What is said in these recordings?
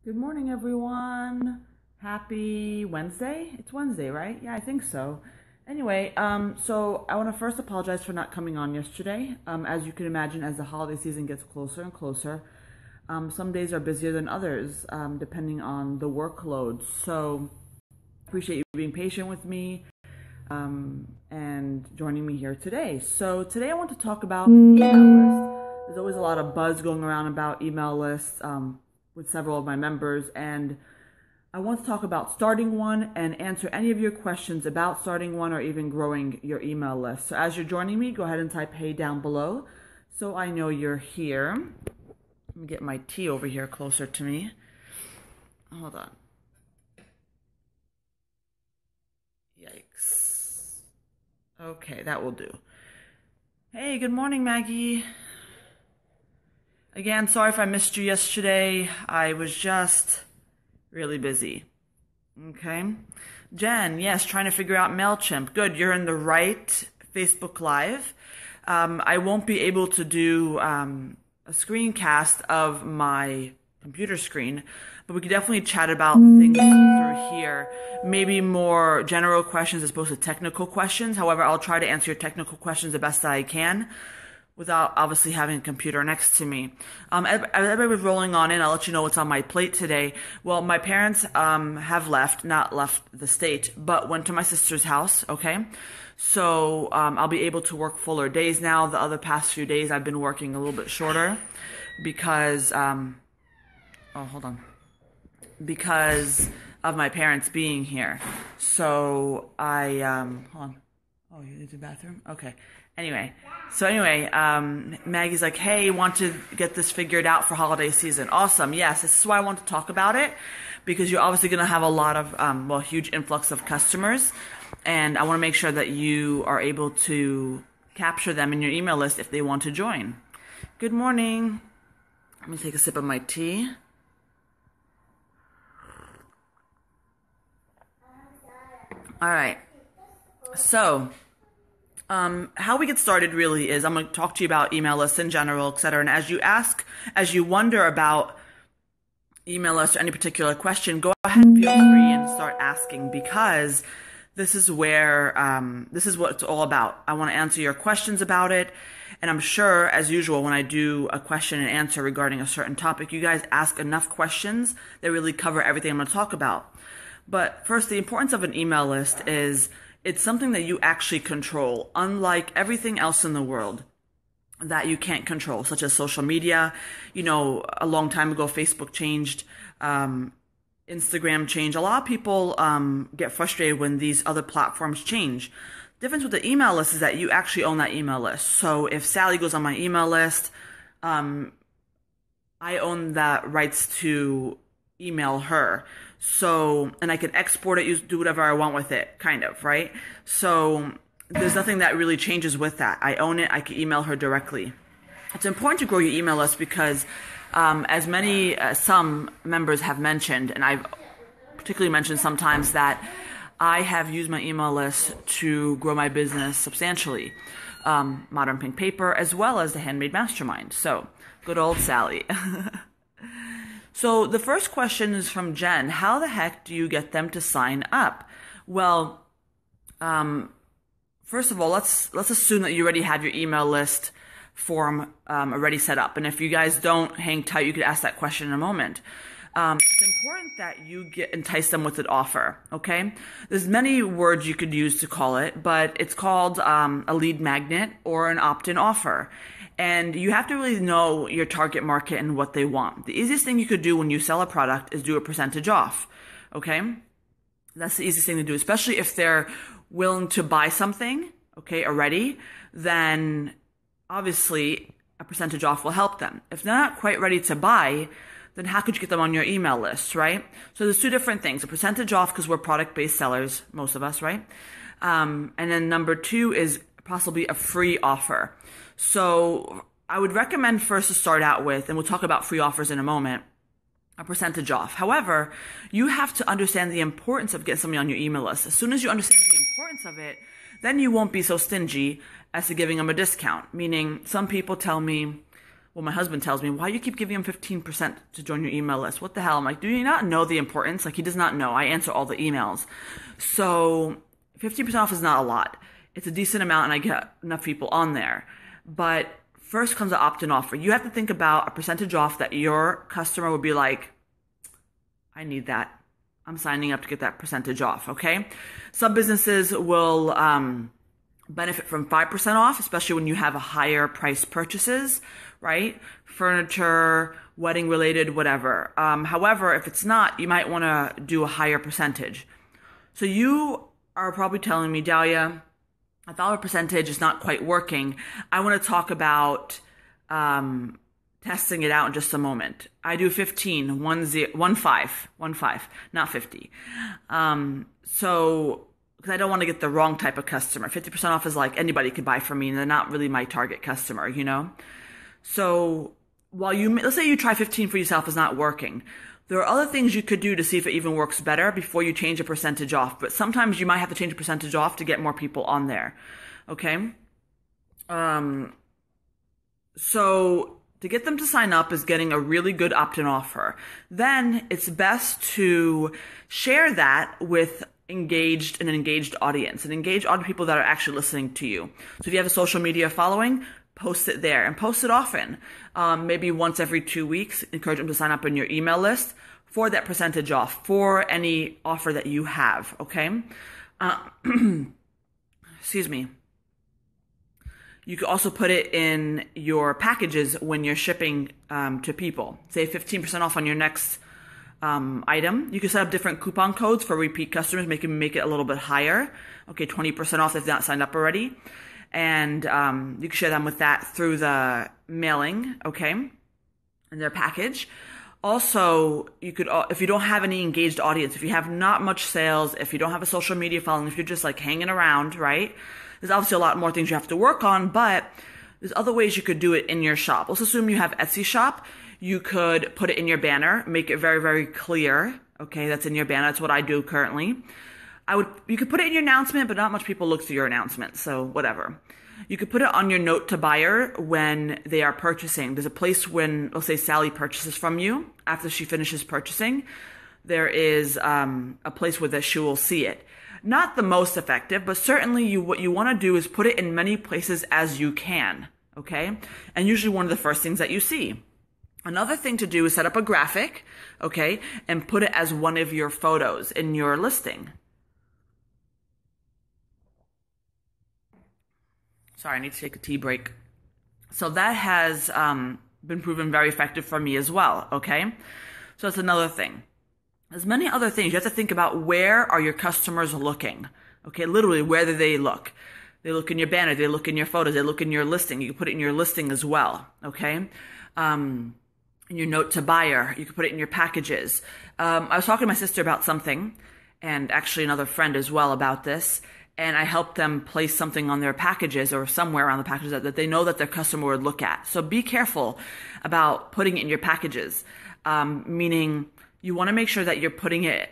Good morning, everyone. Happy Wednesday. It's Wednesday, right? Yeah, I think so. Anyway, so I want to first apologize for not coming on yesterday. As you can imagine, as the holiday season gets closer and closer, some days are busier than others, depending on the workload. So appreciate you being patient with me, and joining me here today. So today I want to talk about email lists. There's always a lot of buzz going around about email lists, with several of my members, and I want to talk about starting one and answer any of your questions about starting one or even growing your email list. So as you're joining me, go ahead and type hey down below so I know you're here. Let me get my tea over here closer to me. Hold on. Yikes. Okay, that will do. Hey, good morning, Maggie. Again, sorry if I missed you yesterday. I was just really busy. Okay. Jen, yes, trying to figure out MailChimp. Good, you're in the right Facebook Live. I won't be able to do a screencast of my computer screen, but we could definitely chat about things through here. Maybe more general questions as opposed to technical questions. However, I'll try to answer your technical questions the best that I can, without obviously having a computer next to me. As everybody was rolling on in, I'll let you know what's on my plate today. Well, my parents have not left the state, but went to my sister's house, okay? So I'll be able to work fuller days now. The other past few days I've been working a little bit shorter because, because of my parents being here. So I, hold on. Oh, you need the bathroom? Okay. Anyway, Maggie's like, hey, want to get this figured out for holiday season. Awesome. Yes, this is why I want to talk about it, because you're obviously going to have a lot of, huge influx of customers. And I want to make sure that you are able to capture them in your email list if they want to join. Good morning. Let me take a sip of my tea. All right. So, how we get started really is I'm going to talk to you about email lists in general, etc. And as you wonder about email lists or any particular question, go ahead and feel free and start asking, because this is where, this is what it's all about. I want to answer your questions about it. And I'm sure, as usual, when I do a question and answer regarding a certain topic, you guys ask enough questions that really cover everything I'm going to talk about. But first, the importance of an email list is it's something that you actually control, unlike everything else in the world that you can't control, such as social media. You know, a long time ago, Facebook changed, Instagram changed. A lot of people get frustrated when these other platforms change. The difference with the email list is that you actually own that email list. So if Sally goes on my email list, I own the rights to email her. So, and I can export it, do whatever I want with it, kind of, right? So there's nothing that really changes with that. I own it. I can email her directly. It's important to grow your email list because, some members have mentioned, and I've particularly mentioned sometimes, that I have used my email list to grow my business substantially. Modern Pink Paper, as well as the Handmade Mastermind. So, good old Sally. So the first question is from Jen. How the heck do you get them to sign up? Well, first of all, let's assume that you already have your email list form already set up. And if you guys don't, hang tight. You could ask that question in a moment. It's important that you entice them with an offer. Okay, there's many words you could use to call it, but it's called a lead magnet or an opt-in offer. And you have to really know your target market and what they want. The easiest thing you could do when you sell a product is do a percentage off. Okay? That's the easiest thing to do, especially if they're willing to buy something, okay, already, then obviously a percentage off will help them. If they're not quite ready to buy, then how could you get them on your email list, right? So there's two different things. A percentage off, because we're product-based sellers, most of us, right? And then number two is possibly a free offer. So I would recommend first to start out with, and we'll talk about free offers in a moment, a percentage off. However, you have to understand the importance of getting somebody on your email list. As soon as you understand the importance of it, then you won't be so stingy as to giving them a discount. Meaning, some people tell me, well, my husband tells me, why do you keep giving him 15% to join your email list? What the hell? I'm like, do you not know the importance? Like, he does not know. I answer all the emails. So 15% off is not a lot. It's a decent amount and I get enough people on there. But first comes the opt-in offer. You have to think about a percentage off that your customer would be like, I need that. I'm signing up to get that percentage off, okay? Some businesses will benefit from 5% off, especially when you have a higher price purchases, right? Furniture, wedding related, whatever. However, if it's not, you might want to do a higher percentage. So you are probably telling me, Dahlia, $1 percentage is not quite working. I want to talk about testing it out in just a moment. I do 15, 15, not 50. So, because I don't want to get the wrong type of customer. 50% off is like anybody could buy from me and they're not really my target customer, you know? So while let's say you try 15 for yourself is not working. There are other things you could do to see if it even works better before you change a percentage off. But sometimes you might have to change a percentage off to get more people on there. Okay? So to get them to sign up is getting a really good opt-in offer. Then it's best to share that with an engaged audience, and engaged people that are actually listening to you. So if you have a social media following, post it there and post it often. Maybe once every 2 weeks, encourage them to sign up on your email list for that percentage off, for any offer that you have, okay? Excuse me. You could also put it in your packages when you're shipping to people. Say 15% off on your next item. You can set up different coupon codes for repeat customers, make it a little bit higher. Okay, 20% off if they're not signed up already. And you can share them with that through the mailing, okay, in their package. Also, you could, if you don't have any engaged audience, if you have not much sales, if you don't have a social media following, if you're just like hanging around, right? There's obviously a lot more things you have to work on, but there's other ways you could do it in your shop. Let's assume you have Etsy shop. You could put it in your banner, make it very, very clear. Okay, that's in your banner. That's what I do currently. You could put it in your announcement, but not much people look through your announcement, so whatever. You could put it on your note to buyer when they are purchasing. There's a place when, let's say Sally purchases from you, after she finishes purchasing, there is a place where she will see it. Not the most effective, but certainly what you want to do is put it in many places as you can, okay? And usually one of the first things that you see. Another thing to do is set up a graphic, okay, and put it as one of your photos in your listing. Sorry, I need to take a tea break. So that has been proven very effective for me as well, okay? So that's another thing. There's many other things. You have to think about, where are your customers looking? Okay, literally, where do they look? They look in your banner, they look in your photos, they look in your listing. You can put it in your listing as well, okay? In your note to buyer, you can put it in your packages. I was talking to my sister about something, and actually another friend as well about this, and I helped them place something on their packages or somewhere on the packages that they know that their customer would look at. So be careful about putting it in your packages, meaning you want to make sure that you're putting it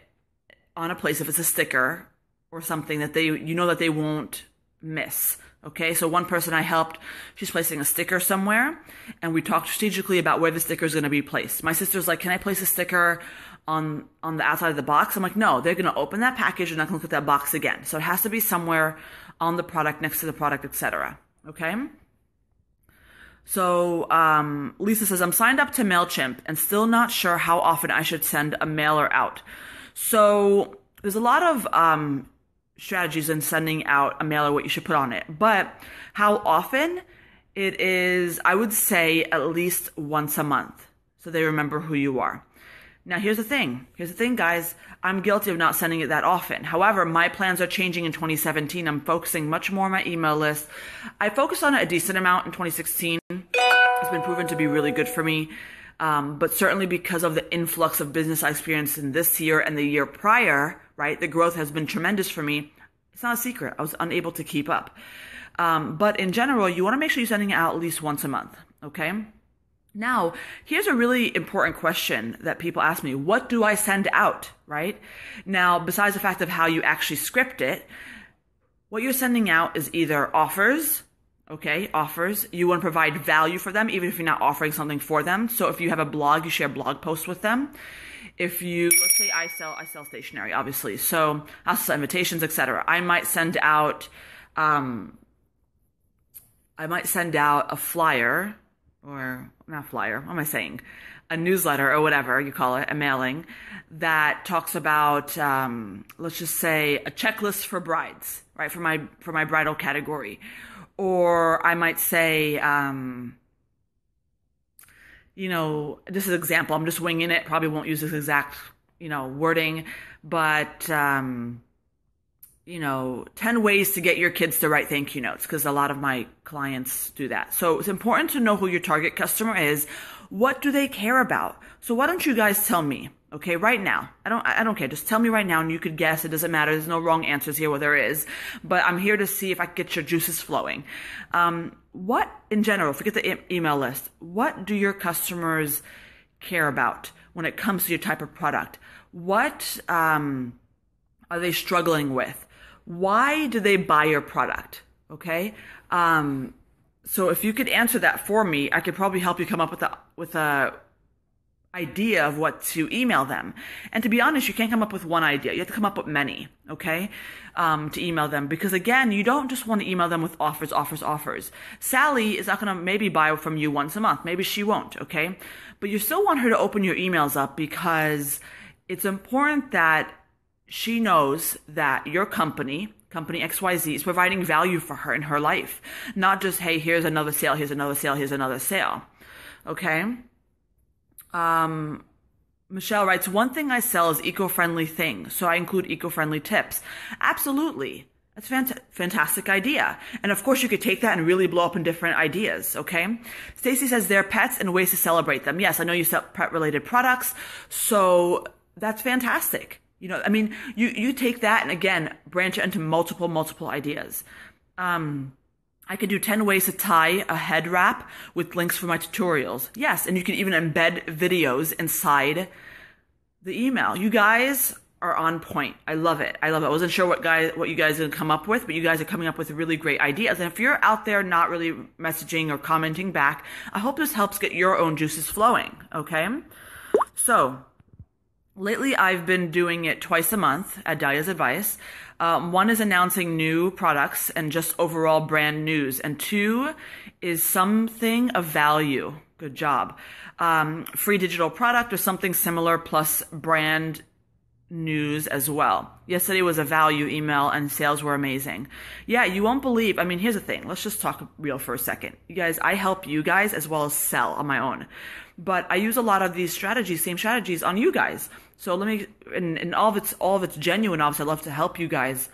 on a place, if it's a sticker or something that you know that they won't miss. Okay, so one person I helped, she's placing a sticker somewhere, and we talked strategically about where the sticker is going to be placed. My sister's like, can I place a sticker on the outside of the box? I'm like, no, they're going to open that package and not going to look at that box again. So it has to be somewhere on the product, next to the product, etc. Okay? So Lisa says, I'm signed up to MailChimp and still not sure how often I should send a mailer out. So there's a lot of strategies in sending out a mailer, what you should put on it. But how often? It is, I would say, at least once a month, so they remember who you are. Now, here's the thing, guys. I'm guilty of not sending it that often. However, my plans are changing in 2017. I'm focusing much more on my email list. I focused on it a decent amount in 2016. It's been proven to be really good for me. But certainly because of the influx of business I experienced in this year and the year prior, right, the growth has been tremendous for me. It's not a secret. I was unable to keep up. But in general, you want to make sure you're sending it out at least once a month, okay? Now, here's a really important question that people ask me. What do I send out, right? Now, besides the fact of how you actually script it, what you're sending out is either offers, Okay, offers. You want to provide value for them, even if you're not offering something for them. So if you have a blog, you share blog posts with them. If you, let's say I sell stationery, obviously. So I'll sell invitations, etc. I might send out a flyer, or not flyer, what am I saying? A newsletter or whatever you call it, a mailing that talks about, let's just say a checklist for brides, right? For my bridal category. Or I might say, this is an example. I'm just winging it. Probably won't use this exact, wording, but, 10 ways to get your kids to write thank you notes, because a lot of my clients do that. So it's important to know who your target customer is. What do they care about? So why don't you guys tell me, okay, right now? I don't care. Just tell me right now, and you could guess. It doesn't matter. There's no wrong answers here, well, there is. But I'm here to see if I can get your juices flowing. What, in general, forget the email list, what do your customers care about when it comes to your type of product? What are they struggling with? Why do they buy your product? Okay. So if you could answer that for me, I could probably help you come up with a idea of what to email them. And to be honest, you can't come up with one idea. You have to come up with many, okay, to email them. Because again, you don't just want to email them with offers. Sally is not going to maybe buy from you once a month. Maybe she won't, okay? But you still want her to open your emails up, because it's important that she knows that your company XYZ, is providing value for her in her life. Not just, hey, here's another sale, here's another sale, here's another sale. Okay? Michelle writes, one thing I sell is eco-friendly things, so I include eco-friendly tips. Absolutely. That's a fantastic idea. And of course, you could take that and really blow up in different ideas, okay? Stacy says they're pets and ways to celebrate them. Yes, I know you sell pet-related products, so that's fantastic. You take that and again, branch it into multiple ideas. I could do 10 ways to tie a head wrap with links for my tutorials. Yes, and you can even embed videos inside the email. You guys are on point. I love it. I wasn't sure what you guys are going to come up with, but you guys are coming up with really great ideas. And if you're out there not really messaging or commenting back, I hope this helps get your own juices flowing, okay? So, lately, I've been doing it twice a month at Dahlia's Advice. One is announcing new products and just overall brand news. And 2 is something of value. Good job. Free digital product or something similar plus brand news as well. Yesterday was a value email and sales were amazing. Yeah, you won't believe. Here's the thing. Let's just talk real for a second. You guys, I help you guys as well as sell on my own. But I use a lot of these same strategies on you guys. So let me, and all of it's genuine. Obviously, I love to help you guys.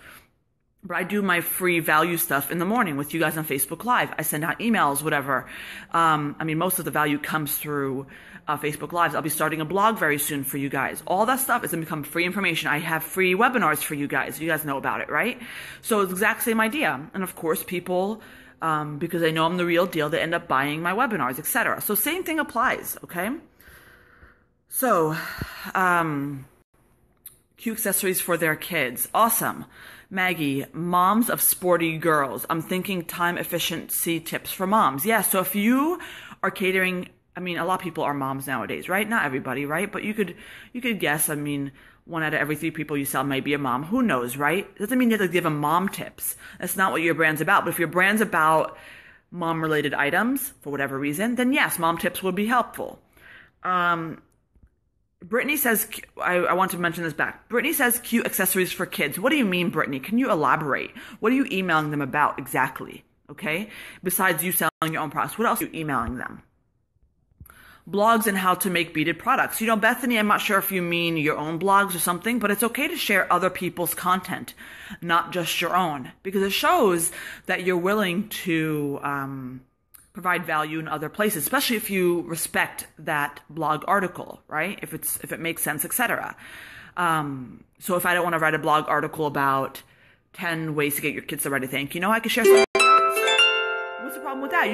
But I do my free value stuff in the morning with you guys on Facebook Live. I send out emails, whatever. Most of the value comes through Facebook Lives. I'll be starting a blog very soon for you guys. All that stuff is going to become free information. I have free webinars for you guys. You guys know about it, right? So it's the exact same idea. And of course, people, because they know I'm the real deal, they end up buying my webinars, etc. So same thing applies, okay? So, cute accessories for their kids. Awesome. Maggie, moms of sporty girls. I'm thinking time efficiency tips for moms. Yeah, so if you are catering, a lot of people are moms nowadays, right? Not everybody, right? But you could guess, 1 out of every 3 people you sell may be a mom. Who knows, right? Doesn't mean you have to give them mom tips. That's not what your brand's about. But if your brand's about mom-related items, for whatever reason, then yes, mom tips would be helpful. Brittany says, I want to mention this back. Brittany says cute accessories for kids. What do you mean, Brittany? Can you elaborate? What are you emailing them about exactly? Okay? Besides you selling your own products, what else are you emailing them? Blogs and how to make beaded products. Bethany, I'm not sure if you mean your own blogs or something, but it's okay to share other people's content, not just your own, because it shows that you're willing to provide value in other places, especially if you respect that blog article, right? If it makes sense, etc. So if I don't want to write a blog article about 10 ways to get your kids to write a thank you, I could share something else. What's the problem with that?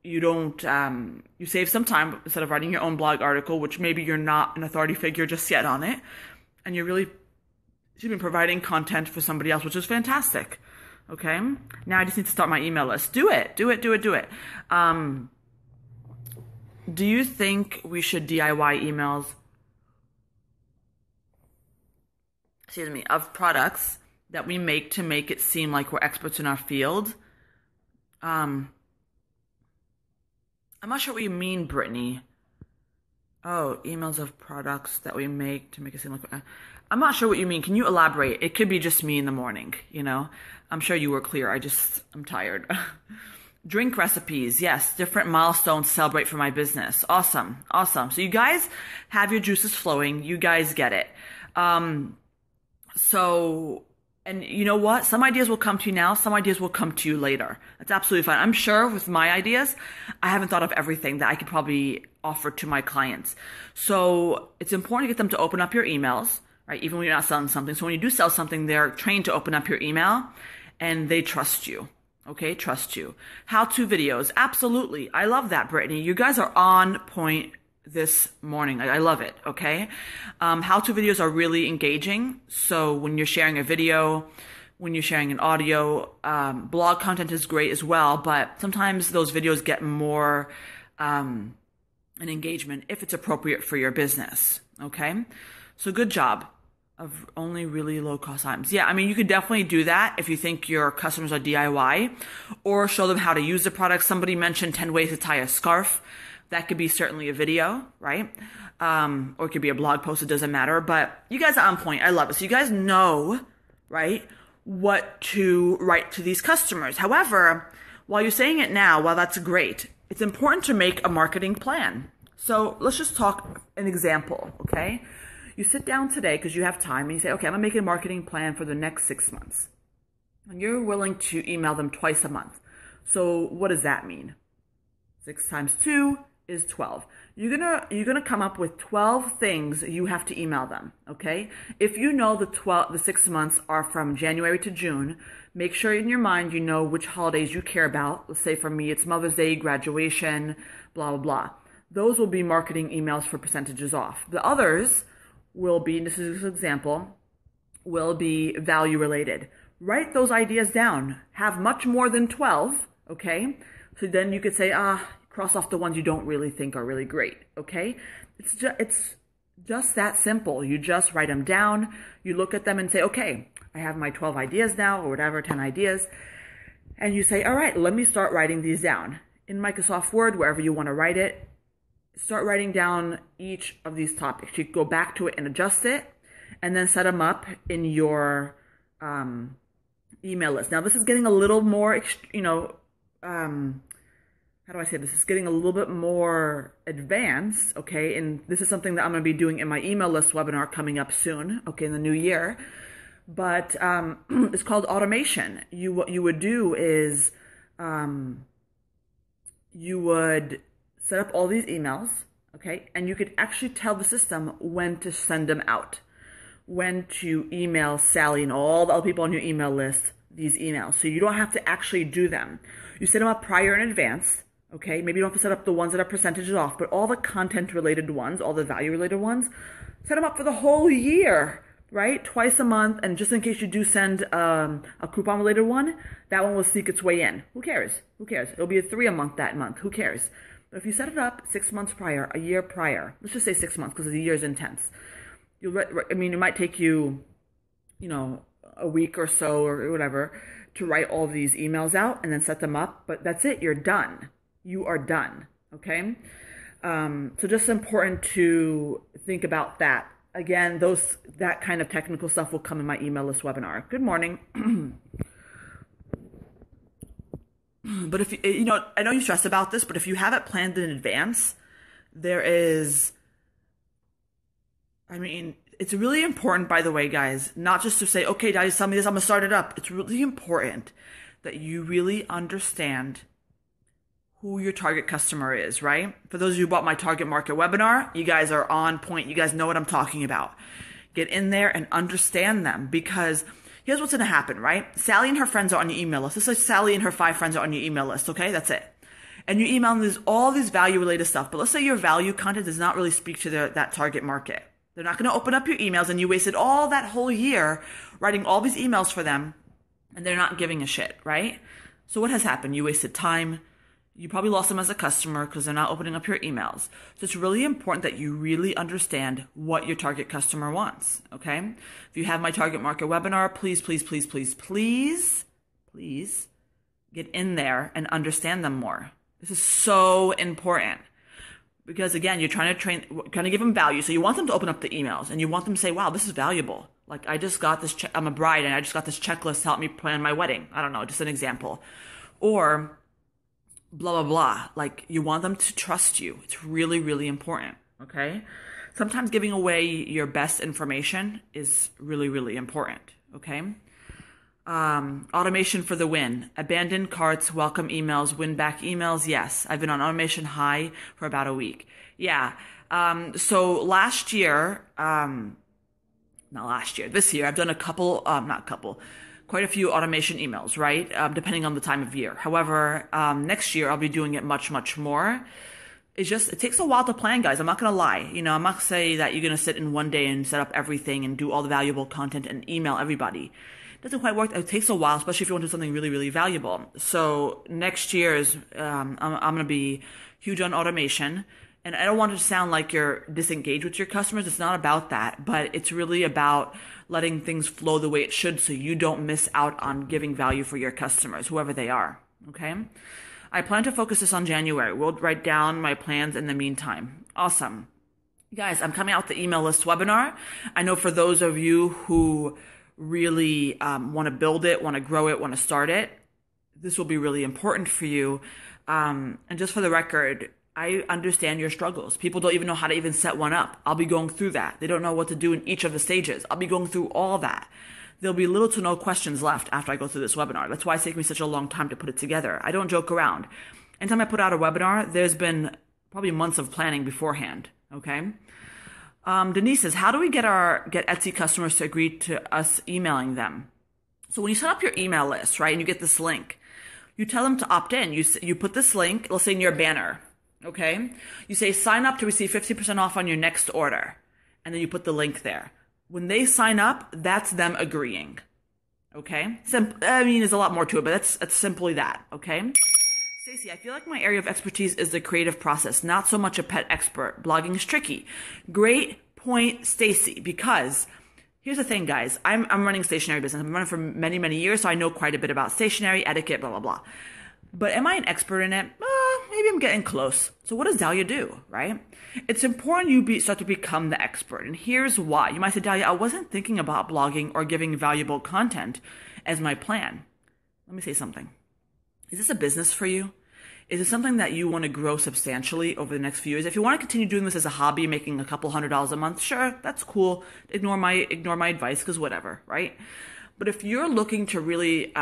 You save some time instead of writing your own blog article, which maybe you're not an authority figure just yet on it, and you're really providing content for somebody else, which is fantastic. Okay. Now I just need to start my email list. Do it. Do it. Do it. Do it. Do you think we should DIY emails, excuse me, of products that we make to make it seem like we're experts in our field? I'm not sure what you mean, Brittany. Oh, emails of products that we make to make it seem like... I'm not sure what you mean. Can you elaborate? It could be just me in the morning, you know? I'm sure you were clear. I'm tired. Drink recipes. Yes. Different milestones to celebrate for my business. Awesome. Awesome. So you guys have your juices flowing. You guys get it. And you know what? Some ideas will come to you now. Some ideas will come to you later. That's absolutely fine. I'm sure with my ideas, I haven't thought of everything that I could probably offer to my clients. So it's important to get them to open up your emails, right? Even when you're not selling something. So when you do sell something, they're trained to open up your email and they trust you. Okay, trust you. How-to videos. Absolutely. I love that, Brittany. You guys are on point this morning. I love it. Okay. How-to videos are really engaging. So when you're sharing a video, when you're sharing an audio, blog content is great as well. But sometimes those videos get more an engagement if it's appropriate for your business. Okay. So good job. Of only really low cost items. Yeah, I mean, you could definitely do that if you think your customers are DIY, or show them how to use the product. Somebody mentioned 10 ways to tie a scarf. That could be certainly a video, right? Or it could be a blog post. It doesn't matter. But you guys are on point. I love it. So you guys know, right, what to write to these customers. However, while you're saying it now, while that's great, it's important to make a marketing plan. So let's just talk an example, okay? You sit down today because you have time and you say, okay, I'm going to make a marketing plan for the next 6 months. And you're willing to email them twice a month. So what does that mean? 6 times 2 is 12. You're gonna come up with 12 things you have to email them, okay? If you know the 6 months are from January to June, make sure in your mind you know which holidays you care about. Let's say for me, it's Mother's Day, graduation, blah, blah, blah. Those will be marketing emails for percentages off. The others will be, this is an example, will be value related. Write those ideas down. Have much more than 12, okay? So then you could say, cross off the ones you don't really think are really great, okay? It's just that simple. You just write them down. You look at them and say, okay, I have my 12 ideas now, or whatever, 10 ideas. And you say, all right, let me start writing these down. In Microsoft Word, wherever you want to write it, start writing down each of these topics. You go back to it and adjust it, and then set them up in your email list. Now, this is getting a little more, how do I say this? It's getting a little bit more advanced, okay? And this is something that I'm going to be doing in my email list webinar coming up soon, okay, in the new year. But it's called automation. What you would do is you would set up all these emails, okay? And you could actually tell the system when to send them out, when to email Sally and all the other people on your email list these emails. So you don't have to actually do them. You set them up prior in advance, okay? Maybe you don't have to set up the ones that are percentages off, but all the content related ones, all the value related ones, set them up for the whole year, right? Twice a month. And just in case you do send a coupon related one, that one will sneak its way in. Who cares? Who cares? It'll be a 3 a month that month. Who cares? But if you set it up 6 months prior, a year prior, let's just say 6 months because the year is intense. It might take you, a week or so or whatever to write all these emails out and then set them up. But that's it. You're done. You are done. Okay. So just important to think about that. Again, that kind of technical stuff will come in my email list webinar. Good morning. But if I know you stress about this, but if you have it planned in advance, it's really important, by the way, guys, not just to say, okay, Daddy, tell me this, I'm going to start it up. It's really important that you really understand who your target customer is, right? For those of you who bought my target market webinar, you guys are on point. You guys know what I'm talking about. Get in there and understand them, because here's what's going to happen, right? Sally and her friends are on your email list. Let's say Sally and her 5 friends are on your email list, okay? That's it. And you email them all these value-related stuff. But let's say your value content does not really speak to that target market. They're not going to open up your emails, and you wasted all that whole year writing all these emails for them, and they're not giving a shit, right? So what has happened? You wasted time. You probably lost them as a customer because they're not opening up your emails. So it's really important that you really understand what your target customer wants, okay? If you have my target market webinar, please, please, please, please, please, please get in there and understand them more. This is so important because, again, you're trying to give them value. So you want them to open up the emails and you want them to say, wow, this is valuable. Like, I just got this, I'm a bride and I just got this checklist to help me plan my wedding. I don't know, just an example. Or blah, blah, blah. Like, you want them to trust you. It's really, really important, okay? Sometimes giving away your best information is really, really important, okay? Automation for the win. Abandoned carts, welcome emails, win back emails. Yes, I've been on automation high for about a week. Yeah. So last year, this year, I've done quite a few automation emails, right? Depending on the time of year. However, next year I'll be doing it much, much more. It takes a while to plan, guys. I'm not going to lie. I'm not going to say that you're going to sit in one day and set up everything and do all the valuable content and email everybody. It doesn't quite work. It takes a while, especially if you want to do something really, really valuable. So next year is, I'm going to be huge on automation. And I don't want it to sound like you're disengaged with your customers. It's not about that, but it's really about letting things flow the way it should so you don't miss out on giving value for your customers, whoever they are, okay? I plan to focus this on January. We'll write down my plans in the meantime. Awesome. Guys, I'm coming out with the email list webinar. I know for those of you who really want to build it, want to grow it, want to start it, this will be really important for you. And just for the record, I understand your struggles. People don't even know how to even set one up. I'll be going through that. They don't know what to do in each of the stages. I'll be going through all that. There'll be little to no questions left after I go through this webinar. That's why it's taken me such a long time to put it together. I don't joke around. Anytime I put out a webinar, there's been probably months of planning beforehand, okay? Denise says, how do we get Etsy customers to agree to us emailing them? So when you set up your email list, right, and you get this link, you tell them to opt in. You put this link, let's say in your banner, okay? You say, sign up to receive 50% off on your next order. And then you put the link there. When they sign up, that's them agreeing, okay? There's a lot more to it, but that's simply that, okay? Stacey, I feel like my area of expertise is the creative process, not so much a pet expert. Blogging is tricky. Great point, Stacey, because here's the thing, guys. I'm running a stationery business. I've been running for many, many years, so I know quite a bit about stationery, etiquette, blah, blah, blah. But am I an expert in it? Maybe I'm getting close. So what does Dahlia do, right? It's important you start to become the expert. And here's why. You might say, Dahlia, I wasn't thinking about blogging or giving valuable content as my plan. Let me say something. Is this a business for you? Is it something that you want to grow substantially over the next few years? If you want to continue doing this as a hobby, making a couple $100s a month, sure, that's cool. Ignore my advice because whatever, right? But if you're looking to really,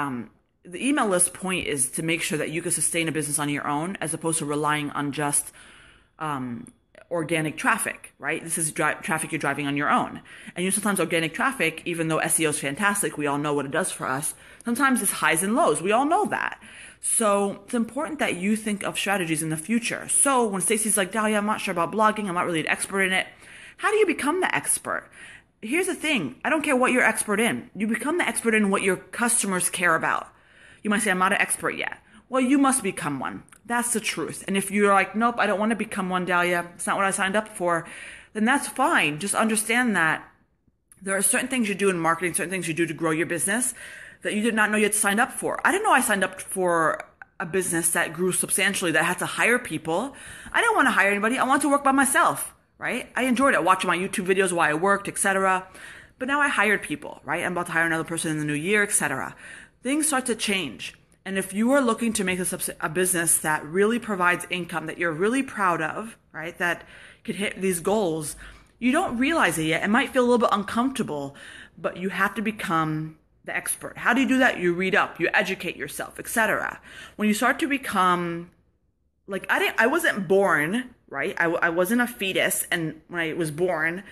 the email list point is to make sure that you can sustain a business on your own as opposed to relying on just organic traffic, right? This is traffic you're driving on your own. And sometimes organic traffic, even though SEO is fantastic, we all know what it does for us, sometimes it's highs and lows. We all know that. So it's important that you think of strategies in the future. So when Stacey's like, Dahlia, I'm not sure about blogging, I'm not really an expert in it. How do you become the expert? Here's the thing. I don't care what you're expert in. You become the expert in what your customers care about. You might say, I'm not an expert yet. Well, you must become one. That's the truth. And if you're like, nope, I don't want to become one, Dahlia, it's not what I signed up for, then that's fine. Just understand that there are certain things you do in marketing, certain things you do to grow your business that you did not know you had signed up for. I didn't know I signed up for a business that grew substantially, that had to hire people. I didn't want to hire anybody. I wanted to work by myself, right? I enjoyed it, watching my YouTube videos while I worked, etc. But now I hired people, right? I'm about to hire another person in the new year, etc. Things start to change. And if you are looking to make this a business that really provides income, that you're really proud of, right, that could hit these goals, you don't realize it yet. It might feel a little bit uncomfortable, but you have to become the expert. How do you do that? You read up, you educate yourself, etc. When you start to become, like, I wasn't born, right? I wasn't a fetus, and when I was born,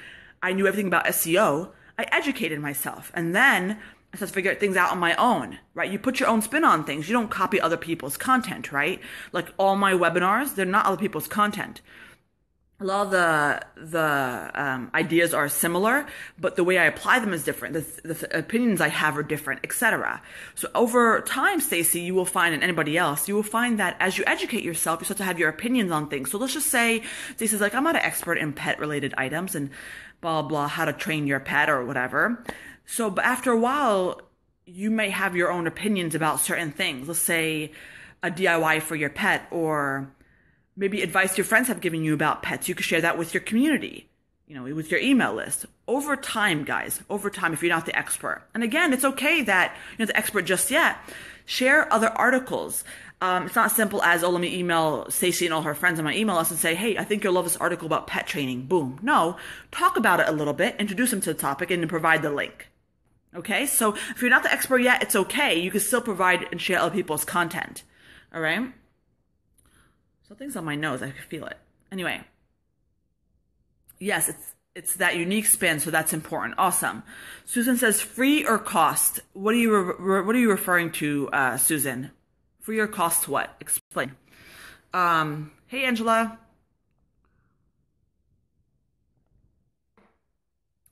I knew everything about SEO. I educated myself, and then I started to figure things out on my own, right? You put your own spin on things. You don't copy other people's content, right? Like all my webinars, they're not other people's content. a lot of the ideas are similar, but the way I apply them is different. The opinions I have are different, etc. So over time, Stacy, you will find, and anybody else, you will find that as you educate yourself, you start to have your opinions on things. So let's just say Stacy's like, I'm not an expert in pet related items and blah, blah, how to train your pet or whatever. So, but after a while, you may have your own opinions about certain things. Let's say a DIY for your pet, or maybe advice your friends have given you about pets. You could share that with your community, with your email list. Over time, guys, over time, if you're not the expert. And again, it's okay that you're not the expert just yet. Share other articles. It's not simple as, let me email Stacey and all her friends on my email list and say, hey, I think you'll love this article about pet training. Boom. No, talk about it a little bit, introduce them to the topic, and then provide the link. Okay, so if you're not the expert yet, it's okay. You can still provide and share other people's content. All right? Something's on my nose. I can feel it. Anyway. Yes, it's that unique spin, so that's important. Awesome. Susan says, free or cost? What are you referring to, Susan? Free or cost what? Explain. Hey, Angela.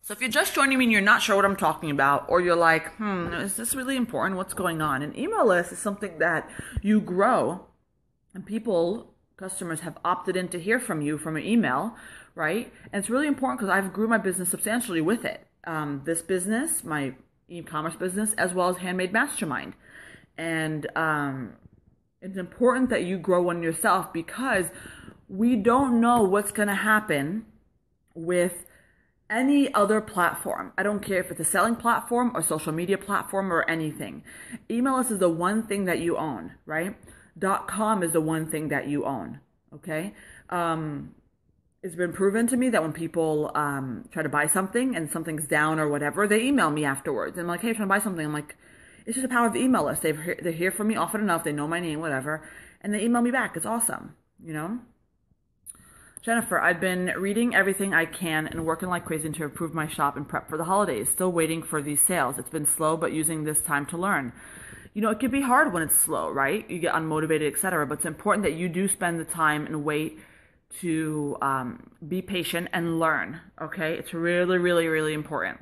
So if you're just joining me and you're not sure what I'm talking about, or you're like, is this really important? What's going on? An email list is something that you grow, and customers have opted in to hear from you from an email, right? And it's really important because I've grew my business substantially with it. This business, my e-commerce business, as well as Handmade Mastermind. And it's important that you grow one yourself, because we don't know what's going to happen with any other platform. I don't care if it's a selling platform or social media platform or anything. Email list is the one thing that you own, right? .com is the one thing that you own, okay? It's been proven to me that when people try to buy something and something's down or whatever, they email me afterwards. And I'm like, hey, I'm trying to buy something. I'm like, it's just the power of the email list. They hear from me often enough. They know my name, whatever, and they email me back. It's awesome, Jennifer, I've been reading everything I can and working like crazy to improve my shop and prep for the holidays. Still waiting for these sales. It's been slow, but using this time to learn. It can be hard when it's slow, right? You get unmotivated, etc. But it's important that you do spend the time and wait to be patient and learn, okay? It's really, really, really important.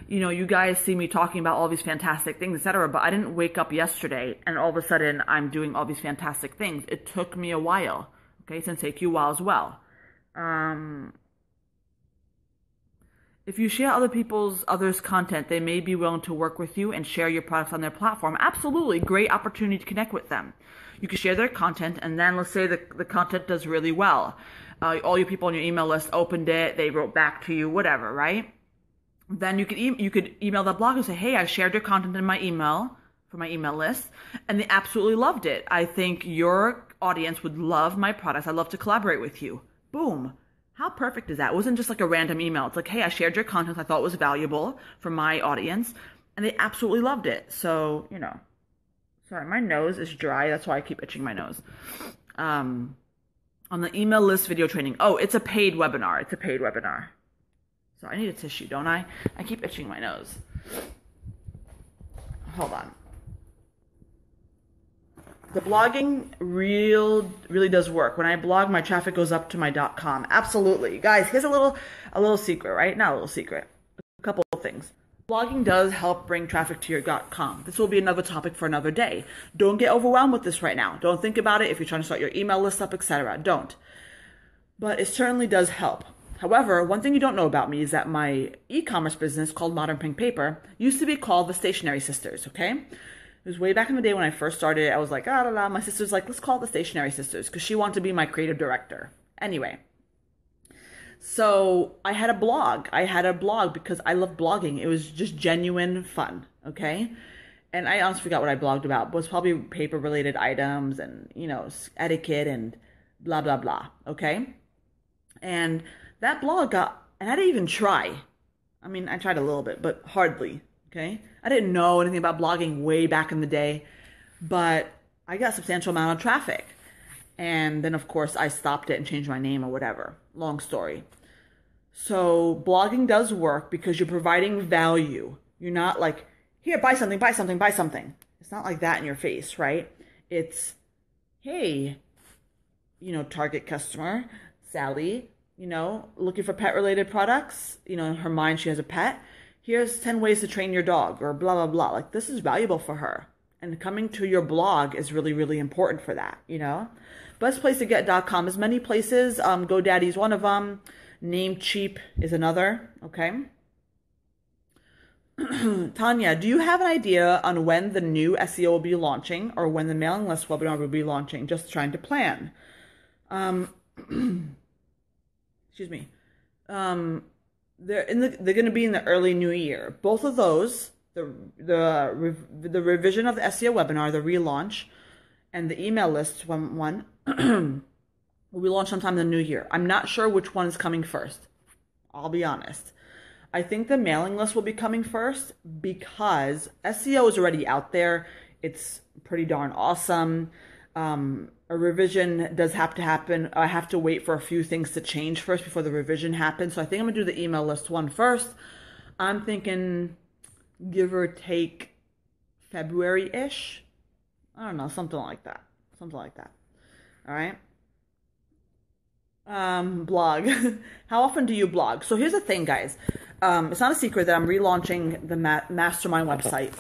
You guys see me talking about all these fantastic things, etc. But I didn't wake up yesterday and all of a sudden I'm doing all these fantastic things. It took me a while, okay? It's going to take you a while as well. If you share others' content, they may be willing to work with you and share your products on their platform. Absolutely. Great opportunity to connect with them. You can share their content, and then let's say the content does really well. All your people on your email list opened it, they wrote back to you, whatever, right? Then you could email that blog and say, hey, I shared your content in my email, for my email list, and they absolutely loved it. I think your audience would love my products. I'd love to collaborate with you. Boom. How perfect is that? It wasn't just like a random email. It's like, hey, I shared your content I thought was valuable for my audience, and they absolutely loved it. So, sorry, my nose is dry. That's why I keep itching my nose. On the email list video training. Oh, it's a paid webinar. It's a paid webinar. So I need a tissue, don't I? I keep itching my nose. Hold on. The blogging really does work. When I blog, my traffic goes up to my .com. Absolutely. Guys, here's a little secret, right? Not a little secret. A couple of things. Blogging does help bring traffic to your .com. This will be another topic for another day. Don't get overwhelmed with this right now. Don't think about it if you're trying to start your email list up, etc. Don't. But it certainly does help. However, one thing you don't know about me is that my e-commerce business called Modern Pink Paper used to be called the Stationery Sisters, okay? It was way back in the day when I first started. I was like, my sister's like, let's call it the Stationery Sisters, because she wanted to be my creative director. Anyway, so I had a blog. Because I love blogging. It was just genuine fun, okay? And I honestly forgot what I blogged about, but it was probably paper-related items and, etiquette and blah, blah, blah, okay? And that blog and I didn't even try. I mean, I tried a little bit, but hardly, okay? I didn't know anything about blogging way back in the day, but I got a substantial amount of traffic. And then, of course, I stopped it and changed my name or whatever. Long story. So blogging does work because you're providing value. You're not like, here, buy something, buy something, buy something. It's not like that in your face, right? It's, hey, target customer, Sally, looking for pet related products. In her mind, she has a pet. Here's 10 ways to train your dog, or blah, blah, blah. Like, this is valuable for her. And coming to your blog is really, really important for that, Best place to get.com is many places. GoDaddy's one of them. Namecheap is another, okay? Tanya, do you have an idea on when the new SEO will be launching or when the mailing list webinar will be launching? Just trying to plan. Excuse me. They're going to be in the early new year. Both of those, the revision of the SEO webinar, the relaunch, and the email list one will be launched sometime in the new year. I'm not sure which one is coming first. I'll be honest. I think the mailing list will be coming first because SEO is already out there. It's pretty darn awesome. A revision does have to happen. I have to wait for a few things to change first before the revision happens. So I think I'm going to do the email list one first. I'm thinking give or take February-ish. I don't know, something like that. Something like that. All right. Blog. How often do you blog? So here's the thing, guys. It's not a secret that I'm relaunching the mastermind website.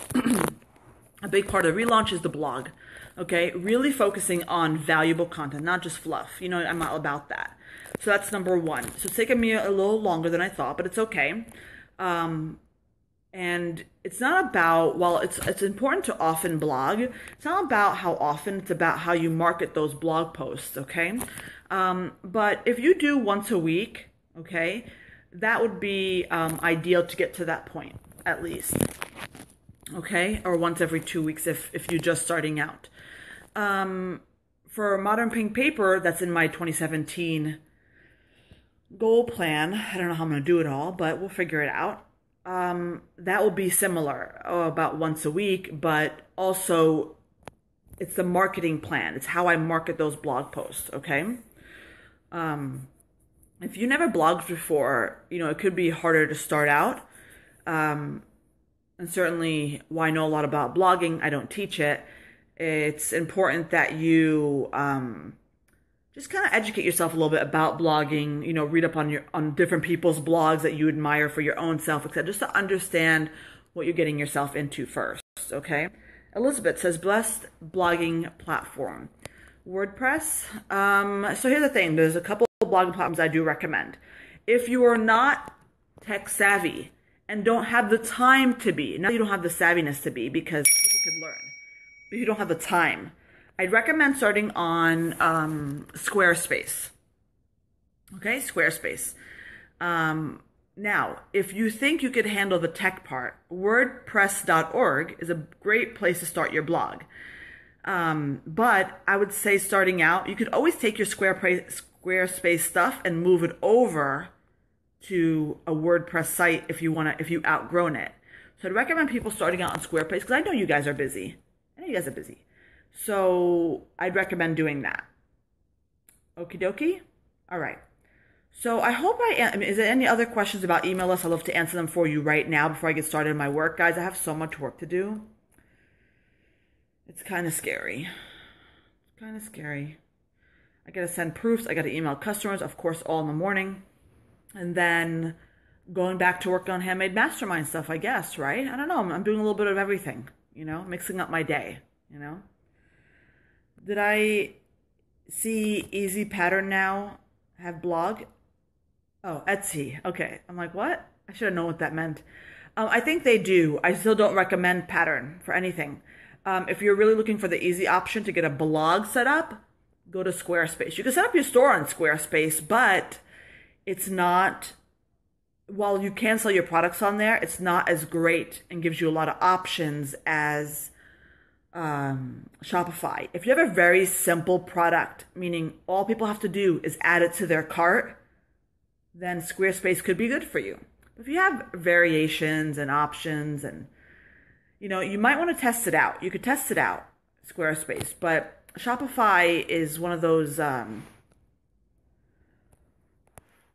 A big part of the relaunch is the blog. Okay, really focusing on valuable content, not just fluff. I'm all about that. So that's number one. So it's taken me a little longer than I thought, but it's okay. And it's not about, while it's important to often blog, it's not about how often, it's about how you market those blog posts, okay? But if you do once a week, okay, that would be ideal to get to that point, at least. Okay, or once every 2 weeks if you're just starting out. For Modern Pink Paper, that's in my 2017 goal plan. I don't know how I'm going to do it all, but we'll figure it out. That will be similar, about once a week, but also it's the marketing plan. It's how I market those blog posts, okay? If you never blogged before, it could be harder to start out. And certainly, while I know a lot about blogging, I don't teach it. It's important that you just kind of educate yourself a little bit about blogging. Read up on different people's blogs that you admire for your own self, etc. Just to understand what you're getting yourself into first. Okay. Elizabeth says, "Blessed blogging platform, WordPress." So here's the thing: there's a couple of blogging platforms I do recommend. If you are not tech savvy and don't have the time to be, not that you don't have the savviness to be, because people can learn, but you don't have the time, I'd recommend starting on Squarespace. Okay, Squarespace. Now, if you think you could handle the tech part, WordPress.org is a great place to start your blog. But I would say starting out, you could always take your Squarespace stuff and move it over to a WordPress site if you've outgrown it. So I'd recommend people starting out on Squarespace because I know you guys are busy. So I'd recommend doing that. Okie dokie. All right. So I hope is there any other questions about email lists? I'd love to answer them for you right now before I get started in my work. Guys, I have so much work to do. It's kind of scary. I got to send proofs. I got to email customers, of course, all in the morning. And then going back to work on handmade mastermind stuff, I guess, right? I don't know. I'm doing a little bit of everything, mixing up my day, Did I see Easy Pattern Now have blog? Oh, Etsy. Okay. I'm like, what? I should have known what that meant. I think they do. I still don't recommend Pattern for anything. If you're really looking for the easy option to get a blog set up, go to Squarespace. You can set up your store on Squarespace, but it's not, while you can sell your products on there, it's not as great and gives you a lot of options as Shopify. If you have a very simple product, meaning all people have to do is add it to their cart, then Squarespace could be good for you. If you have variations and options and, you might want to test it out. You could test it out, Squarespace, but Shopify is one of those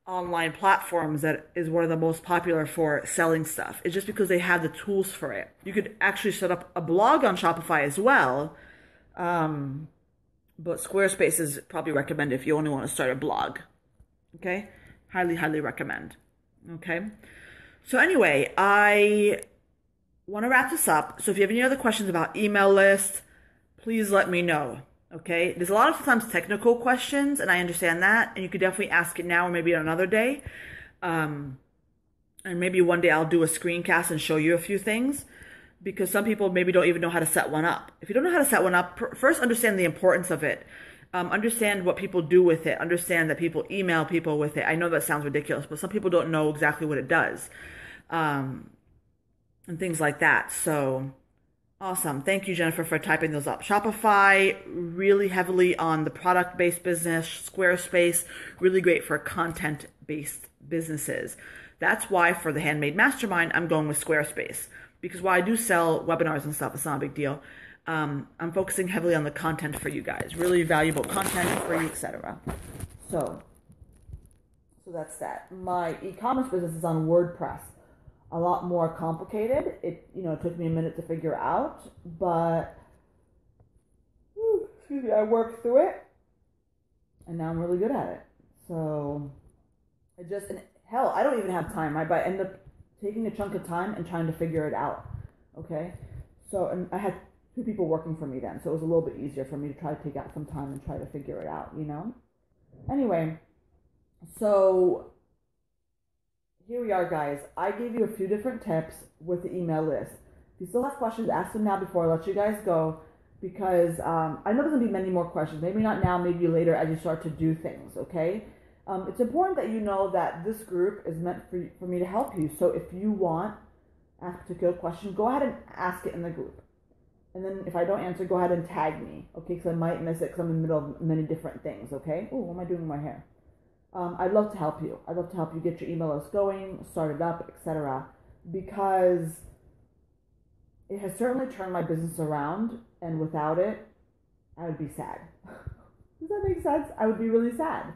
online platforms that is one of the most popular for selling stuff. It's just because they have the tools for it. You could actually set up a blog on Shopify as well, but Squarespace is probably recommended if you only want to start a blog. Okay, Highly, highly recommend. Okay. So anyway, I want to wrap this up. So if you have any other questions about email lists, please let me know. Okay. There's a lot of times technical questions, and I understand that. And you could definitely ask it now or maybe another day. And maybe one day I'll do a screencast and show you a few things, because some people maybe don't even know how to set one up. If you don't know how to set one up, first understand the importance of it. Understand what people do with it. Understand that people email people with it. I know that sounds ridiculous, but some people don't know exactly what it does. And things like that. So awesome. Thank you, Jennifer, for typing those up. Shopify, really heavily on the product-based business. Squarespace, really great for content-based businesses. That's why for the Handmade Mastermind, I'm going with Squarespace. Because while I do sell webinars and stuff, it's not a big deal. I'm focusing heavily on the content for you guys. Really valuable content for you, etc. So that's that. My e-commerce business is on WordPress. A lot more complicated. It took me a minute to figure out, but I worked through it, and now I'm really good at it. So hell, I don't even have time, right? But I end up taking a chunk of time and trying to figure it out. Okay, so and I had 2 people working for me then, so it was a little bit easier for me to try to take out some time and try to figure it out. Anyway, so here we are, guys. I gave you a few different tips with the email list. If you still have questions, ask them now before I let you guys go, because I know there's going to be many more questions. Maybe not now, maybe later as you start to do things, okay? It's important that you know that this group is meant for me to help you. So if you want to ask a particular question, go ahead and ask it in the group. And then if I don't answer, go ahead and tag me, okay? Because I might miss it because I'm in the middle of many different things, okay? Oh, what am I doing with my hair? I'd love to help you. I'd love to help you get your email list going, start it up, etc. Because it has certainly turned my business around, and without it, I would be sad. Does that make sense? I would be really sad.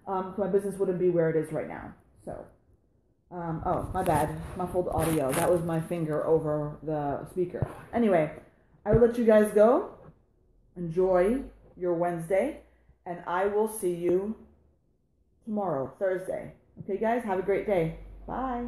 My business wouldn't be where it is right now. So, oh, my bad. Muffled audio. That was my finger over the speaker. Anyway, I will let you guys go. Enjoy your Wednesday, and I will see you tomorrow, Thursday. Okay, guys, have a great day. Bye.